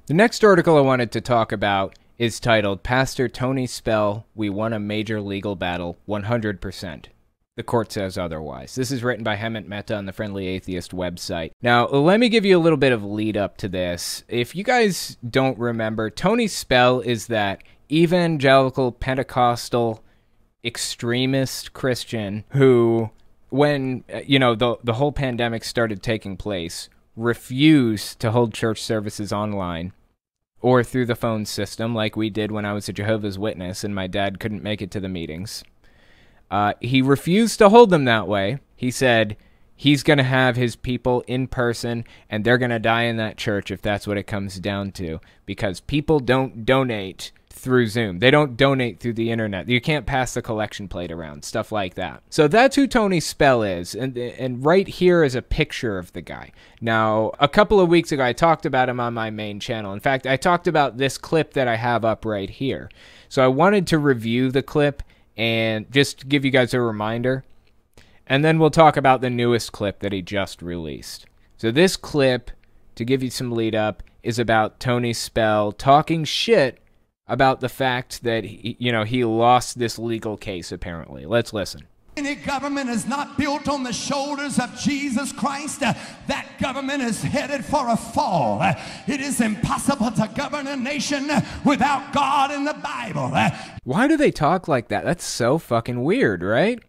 The next article I wanted to talk about is titled, Pastor Tony Spell, We Won a Major Legal Battle, 100%. The court says otherwise. This is written by Hemant Mehta on the Friendly Atheist website. Now, let me give you a little bit of lead up to this. If you guys don't remember, Tony Spell is that evangelical Pentecostal extremist Christian who, when, the whole pandemic started taking place, refused to hold church services online or through the phone system like we did when I was a Jehovah's Witness and my dad couldn't make it to the meetings. He refused to hold them that way. He said he's going to have his people in person and they're going to die in that church if that's what it comes down to, because people don't donate through Zoom. They don't donate through the internet. You can't pass the collection plate around, stuff like that. So that's who Tony Spell is, and right here is a picture of the guy. Now, a couple of weeks ago, I talked about him on my main channel. In fact, I talked about this clip that I have up right here. So I wanted to review the clip and just give you guys a reminder, and then we'll talk about the newest clip that he just released. So this clip, to give you some lead up, is about Tony Spell talking shit about the fact that he lost this legal case, apparently. Let's listen. Any government is not built on the shoulders of Jesus Christ. That government is headed for a fall. It is impossible to govern a nation without God in the Bible. Why do they talk like that? That's so fucking weird, right?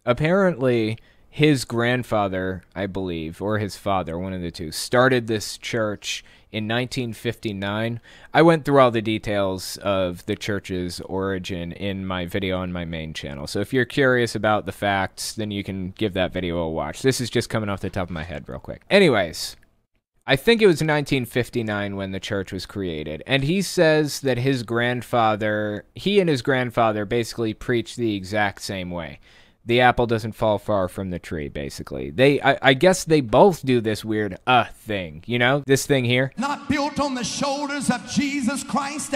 Apparently, his grandfather, I believe, or his father, one of the two, started this church in 1959. I went through all the details of the church's origin in my video on my main channel. So if you're curious about the facts, then you can give that video a watch. This is just coming off the top of my head real quick. Anyways, I think it was 1959 when the church was created. And he says that he and his grandfather basically preached the exact same way. The apple doesn't fall far from the tree, basically. I guess they both do this weird thing, this thing here. Not built on the shoulders of Jesus Christ.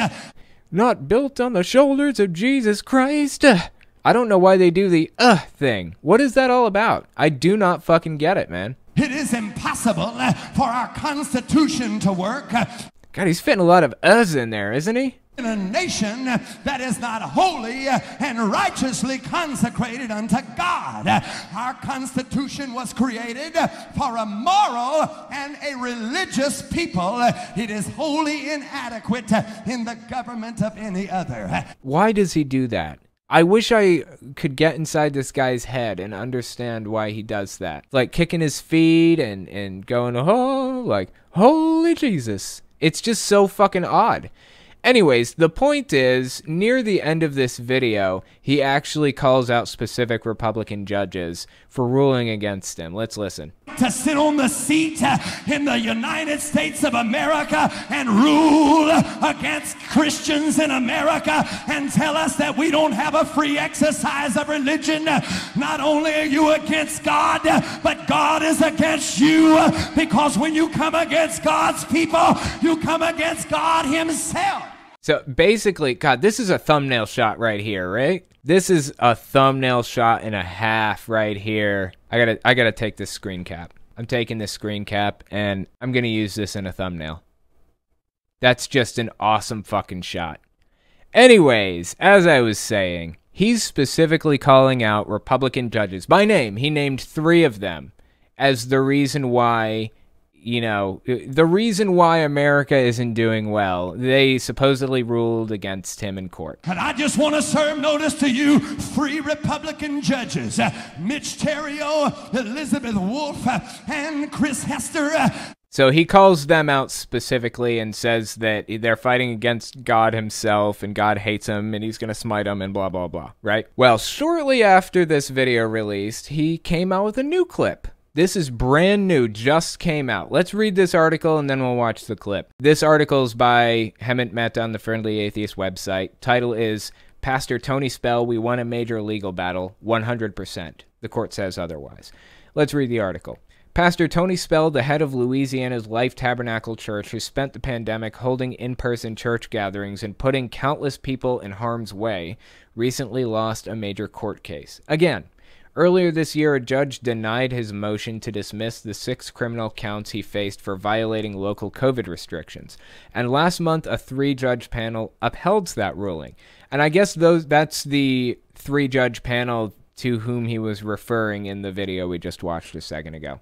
Not built on the shoulders of Jesus Christ. I don't know why they do the thing. What is that all about? I do not fucking get it, man. It is impossible for our Constitution to work. God, he's fitting a lot of uhs in there, isn't he? In a nation that is not holy and righteously consecrated unto God. Our Constitution was created for a moral and a religious people. It is wholly inadequate in the government of any other. Why does he do that? I wish I could get inside this guy's head and understand why he does that. Like kicking his feet and going, oh, like, holy Jesus. It's just so fucking odd. Anyways, the point is, near the end of this video, he actually calls out specific Republican judges for ruling against him. Let's listen. To sit on the seat in the United States of America and rule against Christians in America and tell us that we don't have a free exercise of religion. Not only are you against God, but God is against you, because when you come against God's people, you come against God himself. So basically, God, this is a thumbnail shot right here, right? This is a thumbnail shot and a half right here. I gotta take this screen cap. I'm taking this screen cap and I'm gonna use this in a thumbnail. That's just an awesome fucking shot. Anyways, as I was saying, he's specifically calling out Republican judges by name. He named 3 of them as the reason why, the reason why America isn't doing well. They supposedly ruled against him in court. And I just want to serve notice to you 3 Republican judges, Mitch Terrio, Elizabeth Wolfe, and Chris Hester. So he calls them out specifically and says that they're fighting against God himself and God hates them and he's going to smite them and blah, blah, blah, right? Well, shortly after this video released, he came out with a new clip. This is brand new, just came out. Let's read this article and then we'll watch the clip. This article is by Hemant Mehta on the Friendly Atheist website. Title is, Pastor Tony Spell, We Won a Major Legal Battle, 100%. The court says otherwise. Let's read the article. Pastor Tony Spell, the head of Louisiana's Life Tabernacle Church, who spent the pandemic holding in-person church gatherings and putting countless people in harm's way, recently lost a major court case. Again, Earlier this year, a judge denied his motion to dismiss the 6 criminal counts he faced for violating local COVID restrictions. And last month, a 3-judge panel upheld that ruling. And I guess that's the 3-judge panel to whom he was referring in the video we just watched a second ago.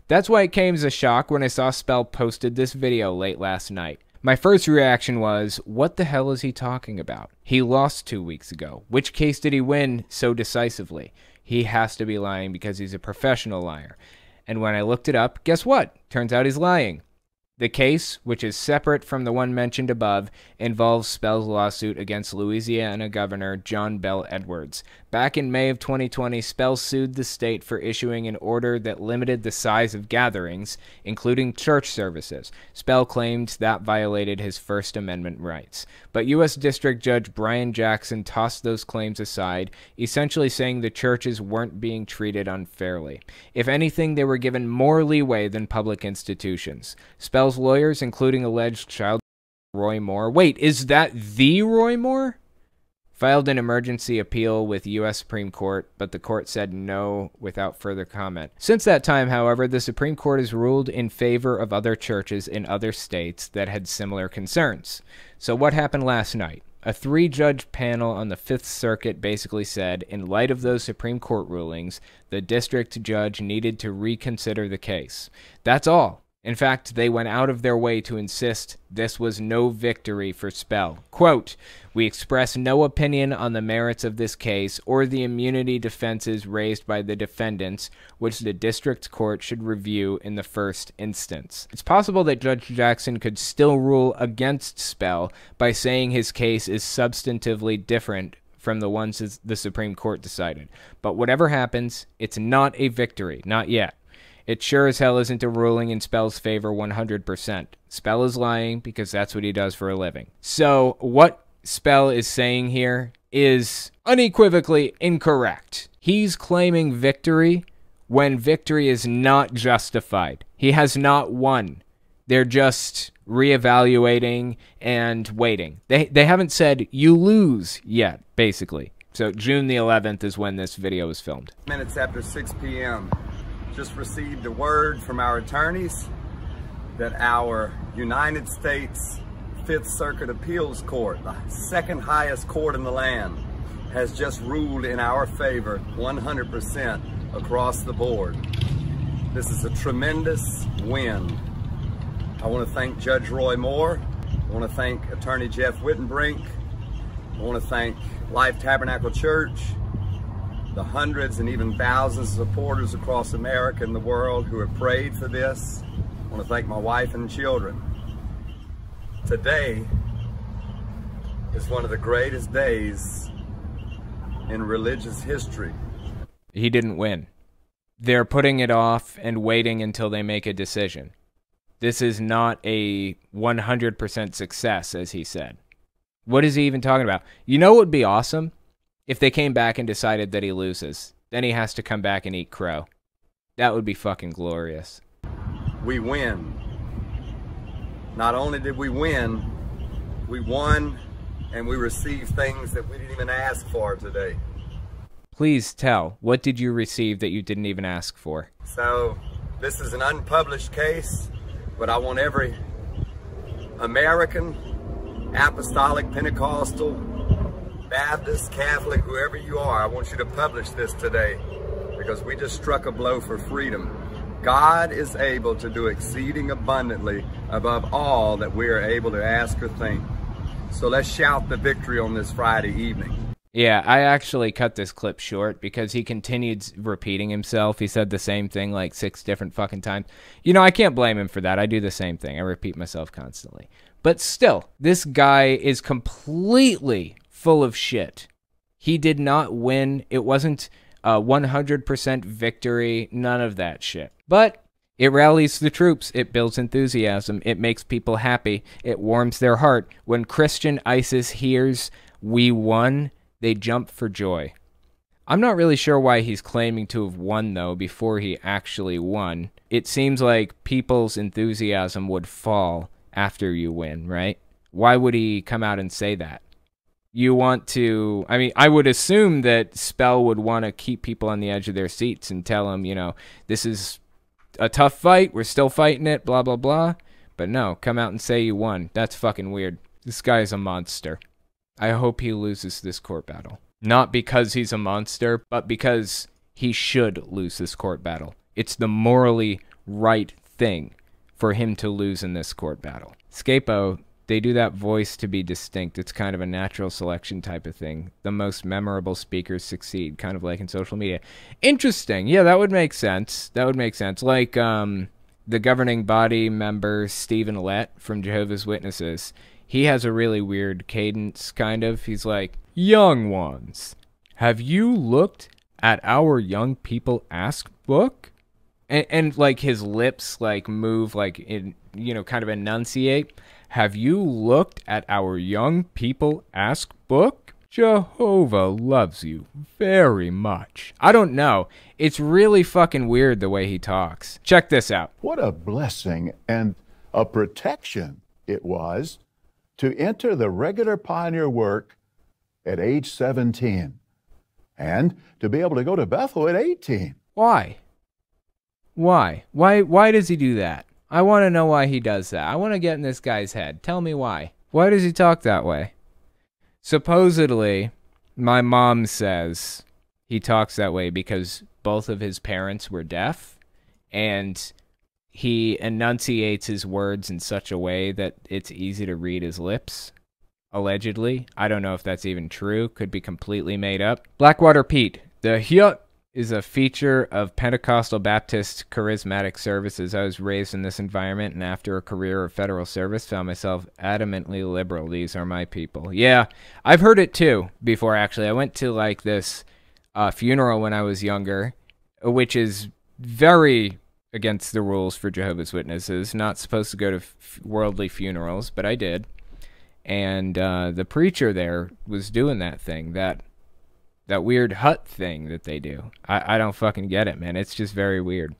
That's why it came as a shock when I saw Spell posted this video late last night. My first reaction was, what the hell is he talking about? He lost 2 weeks ago. Which case did he win so decisively? He has to be lying because he's a professional liar. And when I looked it up, guess what? Turns out he's lying. The case, which is separate from the one mentioned above, involves Spell's lawsuit against Louisiana Governor John Bel Edwards. Back in May of 2020, Spell sued the state for issuing an order that limited the size of gatherings, including church services. Spell claimed that violated his First Amendment rights. But U.S. District Judge Brian Jackson tossed those claims aside, essentially saying the churches weren't being treated unfairly. If anything, they were given more leeway than public institutions. Spell's lawyers, including alleged child Roy Moore. Wait, is that the Roy Moore? Filed an emergency appeal with U.S. Supreme Court, but the court said no without further comment. Since that time, however, the Supreme Court has ruled in favor of other churches in other states that had similar concerns. So what happened last night? A 3-judge panel on the Fifth Circuit basically said, in light of those Supreme Court rulings, the district judge needed to reconsider the case. That's all. In fact, they went out of their way to insist this was no victory for Spell. Quote, "We express no opinion on the merits of this case or the immunity defenses raised by the defendants, which the district court should review in the first instance." It's possible that Judge Jackson could still rule against Spell by saying his case is substantively different from the ones the Supreme Court decided. But whatever happens, it's not a victory, not yet. It sure as hell isn't a ruling in Spell's favor 100%. Spell is lying because that's what he does for a living. So what Spell is saying here is unequivocally incorrect. He's claiming victory when victory is not justified. He has not won. They're just reevaluating and waiting. They haven't said you lose yet, basically. So June the 11th is when this video was filmed. Minutes after 6 p.m. Just received a word from our attorneys that our United States Fifth Circuit Appeals Court, the second highest court in the land, has just ruled in our favor 100% across the board. This is a tremendous win. I want to thank Judge Roy Moore. I want to thank Attorney Jeff Wittenbrink. I want to thank Life Tabernacle Church, the hundreds and even thousands of supporters across America and the world who have prayed for this. I want to thank my wife and children. Today is one of the greatest days in religious history. He didn't win. They're putting it off and waiting until they make a decision. This is not a 100% success, as he said. What is he even talking about? You know what would be awesome? If they came back and decided that he loses, then he has to come back and eat crow. That would be fucking glorious. We win. Not only did we win, we won and we received things that we didn't even ask for today. Please tell, what did you receive that you didn't even ask for? So, this is an unpublished case, but I want every American, Apostolic, Pentecostal, Baptist, Catholic, whoever you are, I want you to publish this today because we just struck a blow for freedom. God is able to do exceeding abundantly above all that we are able to ask or think. So let's shout the victory on this Friday evening. Yeah, I actually cut this clip short because he continued repeating himself. He said the same thing like 6 different fucking times. You know, I can't blame him for that. I do the same thing. I repeat myself constantly. But still, this guy is completely full of shit. He did not win. It wasn't a 100% victory. None of that shit. But it rallies the troops. It builds enthusiasm. It makes people happy. It warms their heart. When Christian ISIS hears we won, they jump for joy. I'm not really sure why he's claiming to have won, though, before he actually won. It seems like people's enthusiasm would fall after you win, right? Why would he come out and say that? You want to, I mean, I would assume that Spell would want to keep people on the edge of their seats and tell them, you know, this is a tough fight. We're still fighting it, blah, blah, blah. But no, come out and say you won. That's fucking weird. This guy is a monster. I hope he loses this court battle. Not because he's a monster, but because he should lose this court battle. It's the morally right thing for him to lose in this court battle. Scapo, they do that voice to be distinct. It's kind of a natural selection type of thing. The most memorable speakers succeed, kind of like in social media. Interesting. Yeah, that would make sense. That would make sense. Like the governing body member, Stephen Lett from Jehovah's Witnesses. He has a really weird cadence, kind of. He's like, young ones, have you looked at our young people ask book? And like his lips like move like in, you know, kind of enunciate. Have you looked at our young people ask book? Jehovah loves you very much. I don't know. It's really fucking weird the way he talks. Check this out. What a blessing and a protection it was to enter the regular pioneer work at age 17 and to be able to go to Bethel at 18. Why? Why does he do that? I want to know why he does that. I want to get in this guy's head. Tell me why. Why does he talk that way? Supposedly, my mom says he talks that way because both of his parents were deaf, and he enunciates his words in such a way that it's easy to read his lips, allegedly. I don't know if that's even true. Could be completely made up. Blackwater Pete. The Hyut is a feature of Pentecostal Baptist charismatic services. I was raised in this environment, and after a career of federal service, found myself adamantly liberal. These are my people. Yeah, I've heard it too before, actually. I went to like this funeral when I was younger, which is very against the rules for Jehovah's Witnesses. Not supposed to go to worldly funerals, but I did. And the preacher there was doing that thing, that weird hut thing that they do. I don't fucking get it, man. It's just very weird.